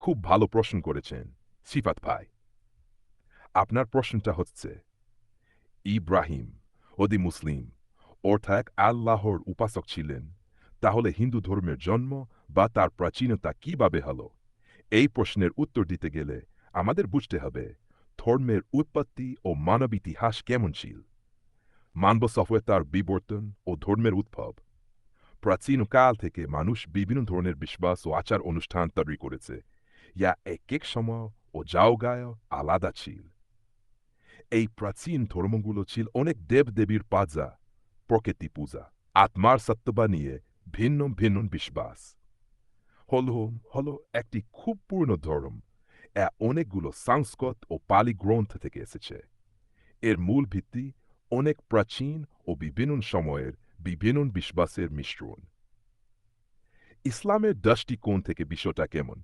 খুব ভালো প্রশ্ন করেছেন সিফাত ভাই। আপনার প্রশ্নটা হচ্ছে ইব্রাহিম যদি মুসলিম অর্থাৎ আল্লাহর উপাসক ছিলেন, তাহলে হিন্দু ধর্মের জন্ম বা তার প্রাচীনতা কিভাবে হলো? এই প্রশ্নের উত্তর দিতে গেলে আমাদের বুঝতে হবে ধর্মের উৎপত্তি ও মানব ইতিহাস কেমন ছিল। মানব সভ্যতার বিবর্তন ও ধর্মের উদ্ভব। প্রাচীনকাল থেকে মানুষ বিভিন্ন ধরনের বিশ্বাস ও আচার অনুষ্ঠান তৈরি করেছে, যা এক এক সময় ও জায়গায় আলাদা ছিল। এই প্রাচীন ধর্মগুলো ছিল অনেক দেবদেবীর পূজা, প্রকৃতি পূজা, আত্মার সত্যবা নিয়ে ভিন্ন ভিন্ন বিশ্বাস। হলো একটি খুব পূর্ণ ধর্ম। অনেকগুলো সংস্কৃত ও পালি গ্রন্থ থেকে এসেছে। এর মূল ভিত্তি অনেক প্রাচীন ও বিভিন্ন সময়ের বিভিন্ন বিশ্বাসের মিশ্রণ। ইসলামের দৃষ্টিকোণ থেকে বিষয়টা কেমন?